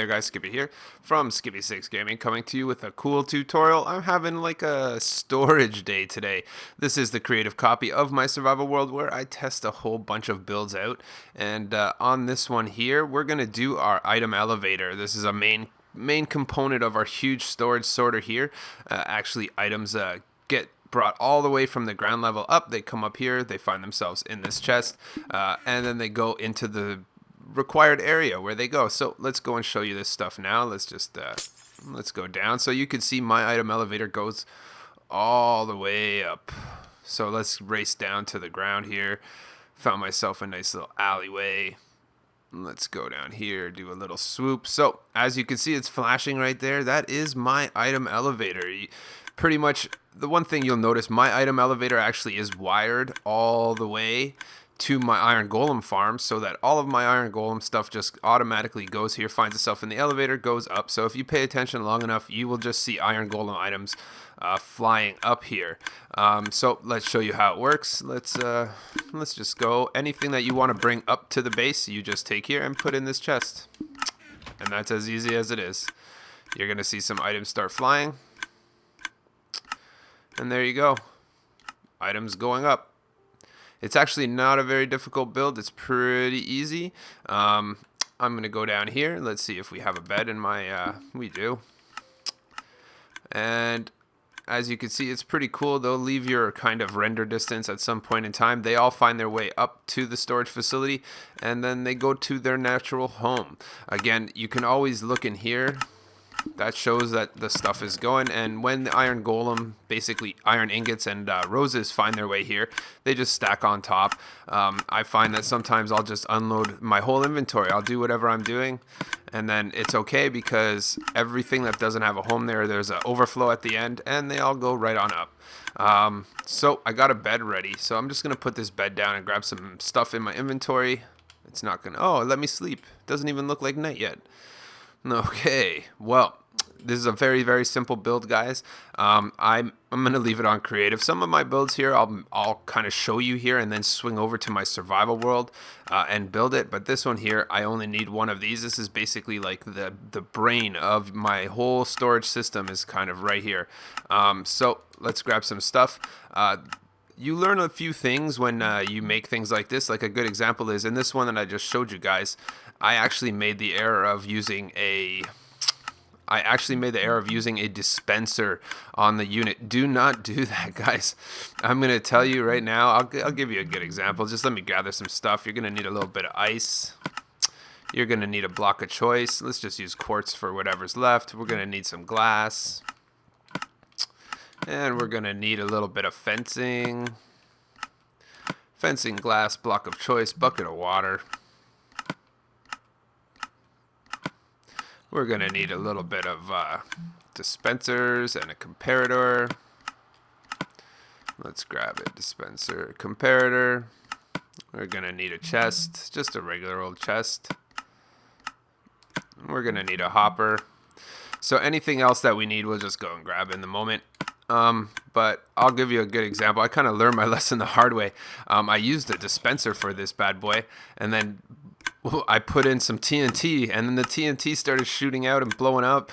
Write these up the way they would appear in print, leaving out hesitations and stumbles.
There guys, Skippy here from Skippy 6 Gaming, coming to you with a cool tutorial. I'm having like a storage day today. This is the creative copy of my survival world where I test a whole bunch of builds out, and on this one here we're gonna do our item elevator. This is a main component of our huge storage sorter here. Actually, items get brought all the way from the ground level up. They come up here, they find themselves in this chest, and then they go into the required area where they go. So let's go and show you this stuff now. Let's go down so you can see my item elevator goes all the way up. So let's race down to the ground here. Found myself a nice little alleyway. Let's go down here, do a little swoop. So as you can see, it's flashing right there. That is my item elevator. Pretty much the one thing you'll notice, my item elevator actually is wired all the way to my iron golem farm, so that all of my iron golem stuff just automatically goes here, finds itself in the elevator, goes up. So if you pay attention long enough, you will just see iron golem items flying up here. So let's show you how it works. Let's just go. Anything that you want to bring up to the base, you just take here and put in this chest, and that's as easy as it is. You're gonna see some items start flying, and there you go, items going up. It's actually not a very difficult build. It's pretty easy. I'm going to go down here. Let's see if we have a bed in my... we do. And as you can see, it's pretty cool. They'll leave your kind of render distance at some point in time. They all find their way up to the storage facility, and then they go to their natural home. Again, you can always look in here. That shows that the stuff is going, and when the iron golem, basically iron ingots and roses, find their way here, they just stack on top. I find that sometimes I'll just unload my whole inventory. I'll do whatever I'm doing, and then it's okay because everything that doesn't have a home there, there's an overflow at the end, and they all go right on up. So I got a bed ready, so I'm just going to put this bed down and grab some stuff in my inventory. It's not going to... Oh, let me sleep. Doesn't even look like night yet. Okay, well, this is a very, very simple build, guys. I'm going to leave it on creative. Some of my builds here, I'll kind of show you here and then swing over to my survival world and build it. But this one here, I only need one of these. This is basically like the brain of my whole storage system is kind of right here. So let's grab some stuff. You learn a few things when you make things like this. Like a good example is in this one that I just showed you guys, I actually made the error of using a dispenser on the unit. Do not do that, guys. I'm going to tell you right now, I'll give you a good example. Just let me gather some stuff. You're going to need a little bit of ice. You're going to need a block of choice. Let's just use quartz for whatever's left. We're going to need some glass. And we're going to need a little bit of fencing. Fencing, glass, block of choice, bucket of water. We're going to need a little bit of dispensers and a comparator. Let's grab it. Dispenser, comparator. We're going to need a chest, just a regular old chest. We're going to need a hopper. So anything else that we need, we'll just go and grab in the moment. But I'll give you a good example. I kind of learned my lesson the hard way. I used a dispenser for this bad boy, and then I put in some TNT, and then the TNT started shooting out and blowing up.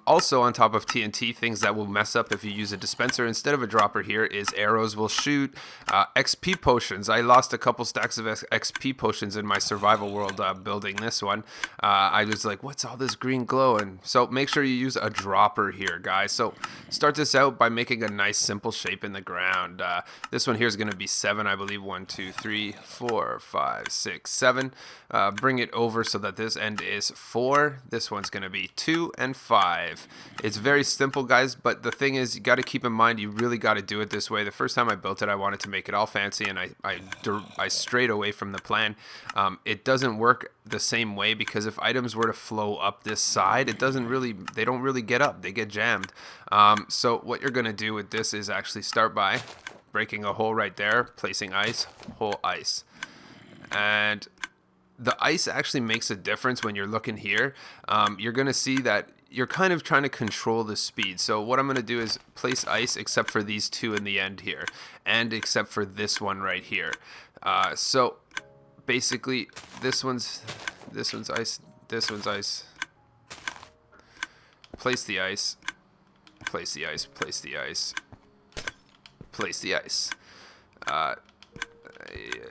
Also on top of TNT, things that will mess up if you use a dispenser instead of a dropper here is arrows will shoot. XP potions. I lost a couple stacks of XP potions in my survival world building this one. I was like, what's all this green glow? And so make sure you use a dropper here, guys. So start this out by making a nice simple shape in the ground. This one here is going to be 7, I believe. 1, 2, 3, 4, 5, 6, 7. Bring it over so that this end is 4. This one's going to be 2 and 5. It's very simple, guys, but the thing is, you got to keep in mind, you really got to do it this way. The first time I built it, I wanted to make it all fancy, and I strayed away from the plan. It doesn't work the same way, because if items were to flow up this side, they don't really get up. They get jammed. So what you're going to do with this is actually start by breaking a hole right there, placing ice, hole ice. And the ice actually makes a difference when you're looking here. You're going to see that you're kind of trying to control the speed. So what I'm going to do is place ice except for these two in the end here, and except for this one right here. So basically this one's ice, this one's ice, place the ice, place the ice, place the ice, place the ice.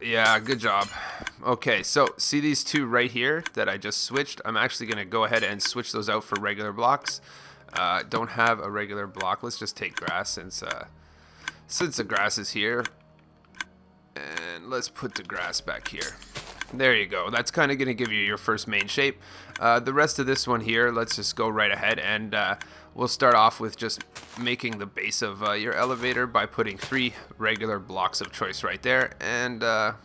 Yeah, good job. Okay, so see these two right here that I just switched? I'm actually going to go ahead and switch those out for regular blocks. Don't have a regular block. Let's just take grass since the grass is here. And let's put the grass back here. There you go. That's kind of going to give you your first main shape. The rest of this one here, let's just go right ahead and we'll start off with just making the base of your elevator by putting 3 regular blocks of choice right there, and a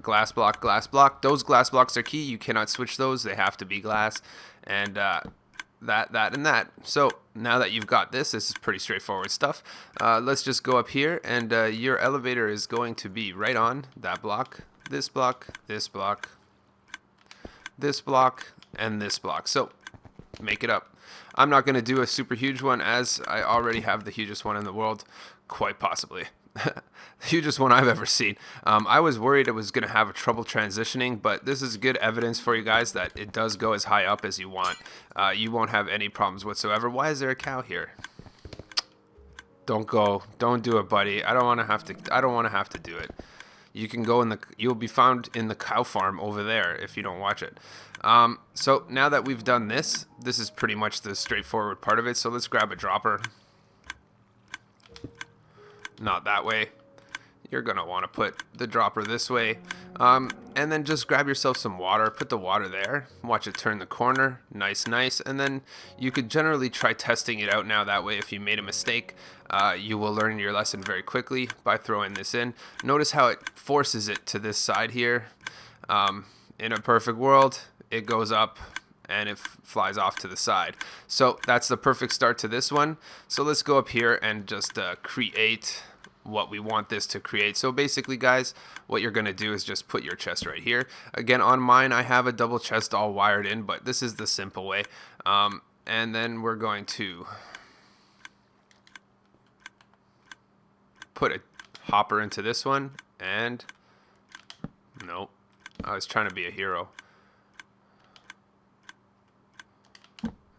glass block, glass block. Those glass blocks are key. You cannot switch those. They have to be glass, and that, and that. So now that you've got this is pretty straightforward stuff. Let's just go up here, and your elevator is going to be right on that block, this block, this block, this block, and this block. So make it up. I'm not going to do a super huge one as I already have the hugest one in the world, quite possibly. The hugest one I've ever seen. I was worried it was going to have a trouble transitioning, but this is good evidence for you guys that it does go as high up as you want. You won't have any problems whatsoever. Why is there a cow here? Don't go. Don't do it, buddy. I don't want to have to do it. You can go in the. You'll be found in the cow farm over there if you don't watch it. So now that we've done this is pretty much the straightforward part of it. So let's grab a dropper. Not that way. You're gonna want to put the dropper this way, and then just grab yourself some water. Put the water there. Watch it turn the corner. Nice, nice. And then you could generally try testing it out now. That way, if you made a mistake, you will learn your lesson very quickly by throwing this in. Notice how it forces it to this side here. In a perfect world, it goes up and it flies off to the side. So that's the perfect start to this one. So let's go up here and just create what we want this to create. So basically, guys, what you're going to do is just put your chest right here. Again, on mine, I have a double chest all wired in, but this is the simple way. And then we're going to put a hopper into this one, and nope, I was trying to be a hero.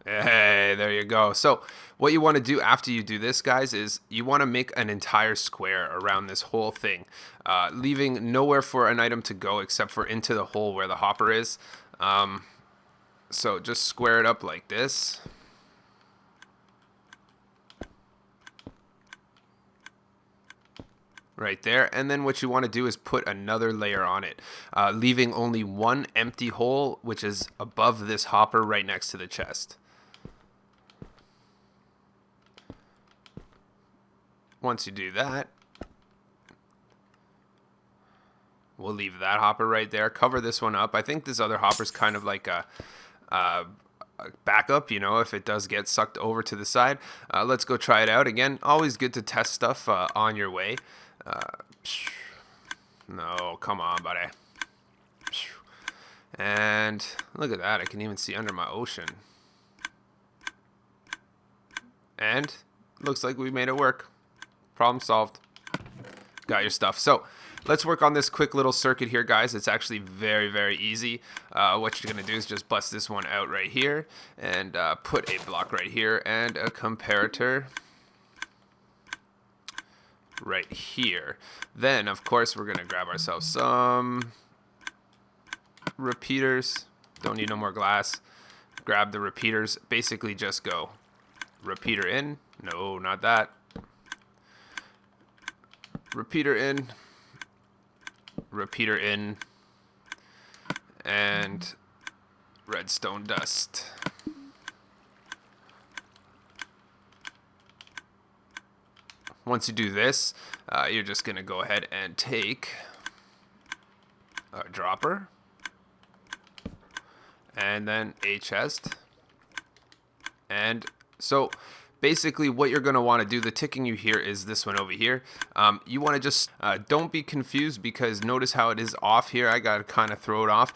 Hey, there you go. So what you want to do after you do this, guys, is you want to make an entire square around this whole thing, leaving nowhere for an item to go except for into the hole where the hopper is. So just square it up like this. Right there, and then what you want to do is put another layer on it, leaving only one empty hole, which is above this hopper right next to the chest. Once you do that, we'll leave that hopper right there. Cover this one up. I think this other hopper's kind of like a backup, you know, if it does get sucked over to the side. Let's go try it out. Again, always good to test stuff on your way. No, come on, buddy. And look at that. I can even see under my ocean. And looks like we made it work. Problem solved. Got your stuff. So let's work on this quick little circuit here, guys. It's actually very, very easy. What you're going to do is just bust this one out right here and put a block right here and a comparator right here. Then, of course, we're going to grab ourselves some repeaters. Don't need no more glass. Grab the repeaters. Basically, just go repeater in. No, not that. Repeater in. Repeater in. And redstone dust. Once you do this, you're just going to go ahead and take a dropper and then a chest. And so basically what you're going to want to do, the ticking you hear is this one over here. You want to just don't be confused, because notice how it is off here. I got to kind of throw it off.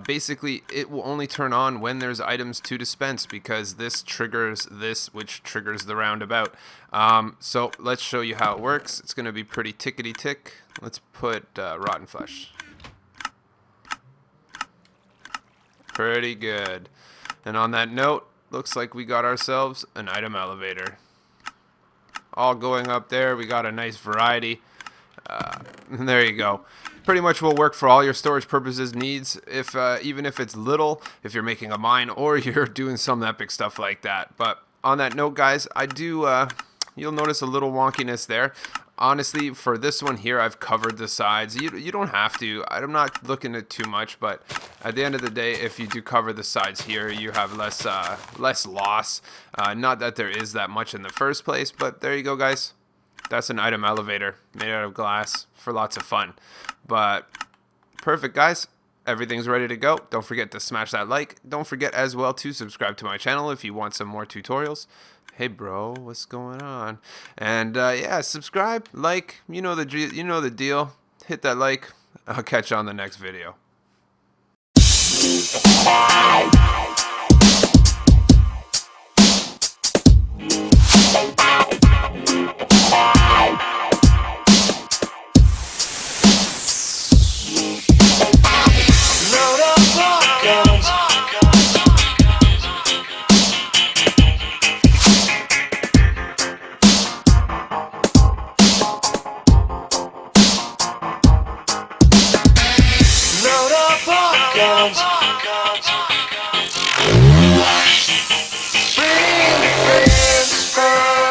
Basically, it will only turn on when there's items to dispense, because this triggers this, which triggers the roundabout. So let's show you how it works. It's going to be pretty tickety tick. Let's put rotten flesh. Pretty good. And on that note, looks like we got ourselves an item elevator. All going up there. We got a nice variety. There you go. Pretty much will work for all your storage purposes needs, if even if it's little, if you're making a mine or you're doing some epic stuff like that. But on that note, guys, I do, you'll notice a little wonkiness there. Honestly, for this one here, I've covered the sides. You don't have to. I'm not looking at too much, but at the end of the day, if you do cover the sides here, you have less loss. Not that there is that much in the first place, but there you go, guys. That's an item elevator made out of glass for lots of fun. But perfect, guys. Everything's ready to go. Don't forget to smash that like. Don't forget as well to subscribe to my channel if you want some more tutorials. Hey bro, what's going on? And yeah, subscribe, like, you know the deal. Hit that like. I'll catch you on the next video. Guns.